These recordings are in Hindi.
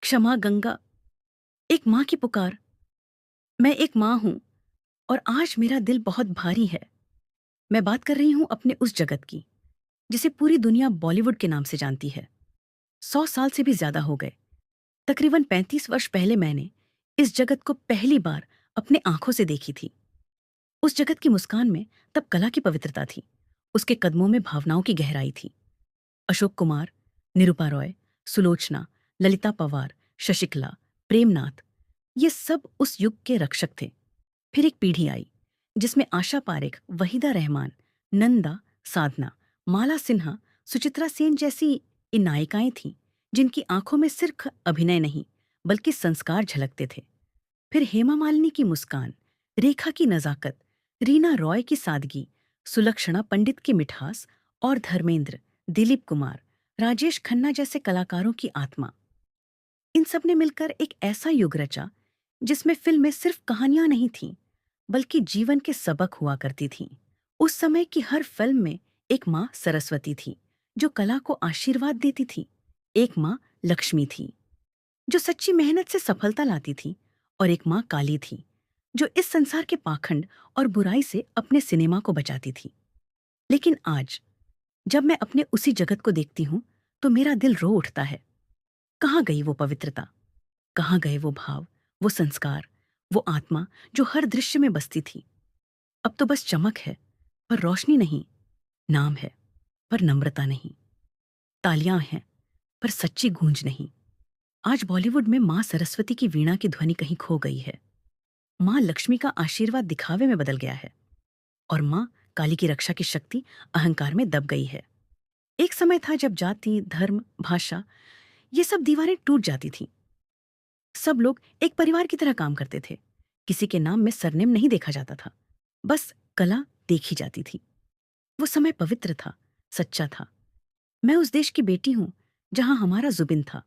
क्षमा गंगा। एक माँ की पुकार। मैं एक माँ हूँ और आज मेरा दिल बहुत भारी है। मैं बात कर रही हूँ अपने उस जगत की जिसे पूरी दुनिया बॉलीवुड के नाम से जानती है। 100 साल से भी ज्यादा हो गए। तकरीबन 35 वर्ष पहले मैंने इस जगत को पहली बार अपने आंखों से देखी थी। उस जगत की मुस्कान में तब कला की पवित्रता थी। उसके कदमों में भावनाओं की गहराई थी। अशोक कुमार, निरूपा रॉय, सुलोचना, ललिता पवार, शशिकला, प्रेमनाथ, ये सब उस युग के रक्षक थे। फिर एक पीढ़ी आई जिसमें आशा पारेख, वहीदा रहमान, नंदा, साधना, माला सिन्हा, सुचित्रा सेन जैसी इन नायिकाएं थीं जिनकी आंखों में सिर्फ अभिनय नहीं बल्कि संस्कार झलकते थे। फिर हेमा मालिनी की मुस्कान, रेखा की नजाकत, रीना रॉय की सादगी, सुलक्षणा पंडित की मिठास और धर्मेंद्र, दिलीप कुमार, राजेश खन्ना जैसे कलाकारों की आत्मा। इन सब ने मिलकर एक ऐसा युग रचा जिसमें फिल्में सिर्फ कहानियां नहीं थीं बल्कि जीवन के सबक हुआ करती थीं। उस समय की हर फिल्म में एक माँ सरस्वती थी जो कला को आशीर्वाद देती थी। एक माँ लक्ष्मी थी जो सच्ची मेहनत से सफलता लाती थी। और एक माँ काली थी जो इस संसार के पाखंड और बुराई से अपने सिनेमा को बचाती थी। लेकिन आज जब मैं अपने उसी जगत को देखती हूँ तो मेरा दिल रो उठता है। कहाँ गई वो पवित्रता? कहाँ गए वो भाव, वो संस्कार, वो आत्मा जो हर दृश्य में बसती थी? अब तो बस चमक है पर रोशनी नहीं, नाम है पर नम्रता नहीं, तालियां हैं पर सच्ची गूंज नहीं। आज बॉलीवुड में माँ सरस्वती की वीणा की ध्वनि कहीं खो गई है। माँ लक्ष्मी का आशीर्वाद दिखावे में बदल गया है और माँ काली की रक्षा की शक्ति अहंकार में दब गई है। एक समय था जब जाति, धर्म, भाषा, ये सब दीवारें टूट जाती थीं। सब लोग एक परिवार की तरह काम करते थे। किसी के नाम में सरनेम नहीं देखा जाता था, बस कला देखी जाती थी। वो समय पवित्र था, सच्चा था। मैं उस देश की बेटी हूं जहां हमारा जुबिन था।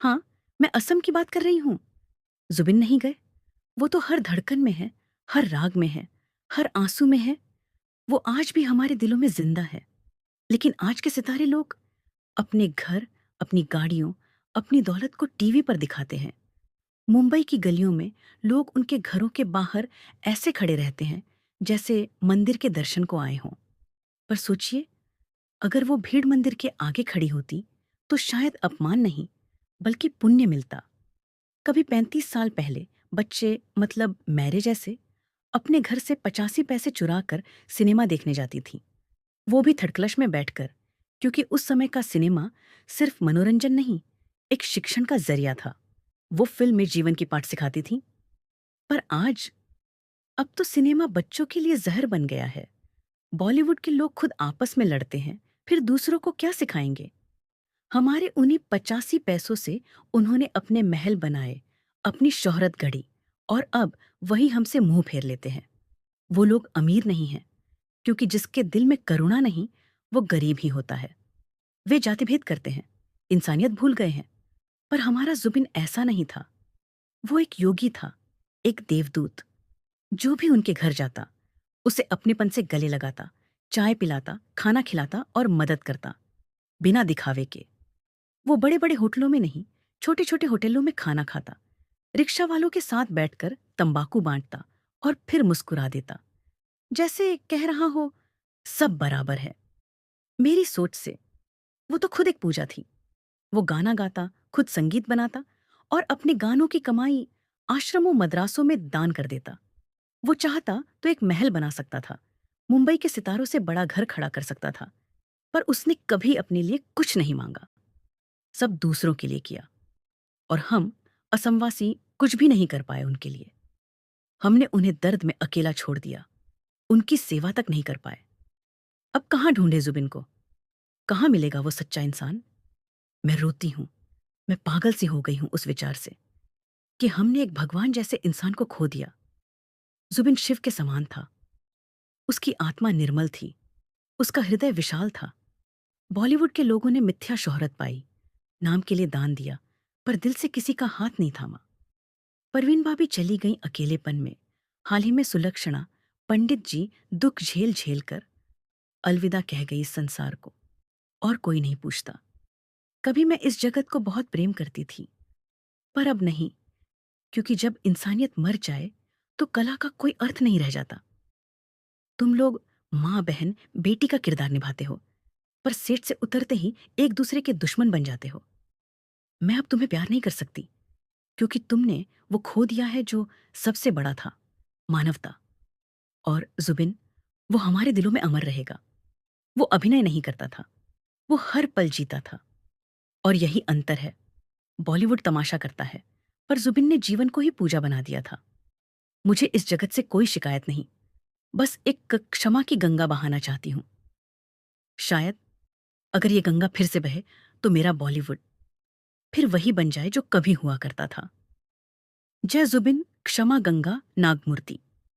हाँ, मैं असम की बात कर रही हूं। जुबिन नहीं गए। वो तो हर धड़कन में है, हर राग में है, हर आंसू में है। वो आज भी हमारे दिलों में जिंदा है। लेकिन आज के सितारे लोग अपने घर, अपनी गाड़ियों, अपनी दौलत को टीवी पर दिखाते हैं। मुंबई की गलियों में लोग उनके घरों के बाहर ऐसे खड़े रहते हैं जैसे मंदिर के दर्शन को आए हों। पर सोचिए, अगर वो भीड़ मंदिर के आगे खड़ी होती तो शायद अपमान नहीं बल्कि पुण्य मिलता। कभी 35 साल पहले बच्चे, मतलब मेरे जैसे, अपने घर से 85 पैसे चुरा कर सिनेमा देखने जाती थी। वो भी थर्ड क्लास में बैठकर, क्योंकि उस समय का सिनेमा सिर्फ मनोरंजन नहीं, एक शिक्षण का जरिया था। वो फिल्म में जीवन की पाठ सिखाती थी। पर आज, अब तो सिनेमा बच्चों के लिए जहर बन गया है। बॉलीवुड के लोग खुद आपस में लड़ते हैं, फिर दूसरों को क्या सिखाएंगे? हमारे उन्हीं 85 पैसों से उन्होंने अपने महल बनाए, अपनी शोहरत गढ़ी, और अब वही हमसे मुंह फेर लेते हैं। वो लोग अमीर नहीं हैं, क्योंकि जिसके दिल में करुणा नहीं, वो गरीब ही होता है। वे जातिभेद करते हैं, इंसानियत भूल गए हैं। पर हमारा जुबिन ऐसा नहीं था। वो एक योगी था, एक देवदूत। जो भी उनके घर जाता उसे अपनेपन से गले लगाता, चाय पिलाता, खाना खिलाता और मदद करता, बिना दिखावे के। वो बड़े बड़े होटलों में नहीं, छोटे छोटे होटलों में खाना खाता, रिक्शा वालों के साथ बैठकर तंबाकू बांटता और फिर मुस्कुरा देता, जैसे कह रहा हो सब बराबर है। मेरी सोच से वो तो खुद एक पूजा थी। वो गाना गाता, खुद संगीत बनाता और अपने गानों की कमाई आश्रमों, मद्रासों में दान कर देता। वो चाहता तो एक महल बना सकता था, मुंबई के सितारों से बड़ा घर खड़ा कर सकता था। पर उसने कभी अपने लिए कुछ नहीं मांगा, सब दूसरों के लिए किया। और हम असमवासी कुछ भी नहीं कर पाए उनके लिए। हमने उन्हें दर्द में अकेला छोड़ दिया, उनकी सेवा तक नहीं कर पाए। अब कहाँ ढूंढे जुबिन को? कहाँ मिलेगा वो सच्चा इंसान? मैं रोती हूँ। मैं पागल सी हो गई हूँ उस विचार से कि हमने एक भगवान जैसे इंसान को खो दिया। जुबिन शिव के समान था। उसकी आत्मा निर्मल थी, उसका हृदय विशाल था। बॉलीवुड के लोगों ने मिथ्या शोहरत पाई, नाम के लिए दान दिया, पर दिल से किसी का हाथ नहीं थामा। परवीन भाभी चली गईं अकेलेपन में। हाल ही में सुलक्षणा पंडित जी दुख झेल झेल कर अलविदा कह गई इस संसार को, और कोई नहीं पूछता। कभी मैं इस जगत को बहुत प्रेम करती थी, पर अब नहीं, क्योंकि जब इंसानियत मर जाए तो कला का कोई अर्थ नहीं रह जाता। तुम लोग माँ बहन बेटी का किरदार निभाते हो, पर सेट से उतरते ही एक दूसरे के दुश्मन बन जाते हो। मैं अब तुम्हें प्यार नहीं कर सकती, क्योंकि तुमने वो खो दिया है जो सबसे बड़ा था, मानवता। और जुबिन, वो हमारे दिलों में अमर रहेगा। वो अभिनय नहीं करता था, वो हर पल जीता था। और यही अंतर है। बॉलीवुड तमाशा करता है, पर जुबिन ने जीवन को ही पूजा बना दिया था। मुझे इस जगत से कोई शिकायत नहीं, बस एक क्षमा की गंगा बहाना चाहती हूँ। शायद अगर ये गंगा फिर से बहे तो मेरा बॉलीवुड फिर वही बन जाए जो कभी हुआ करता था। जय जुबिन, क्षमा गंगा, नागमूर्ति।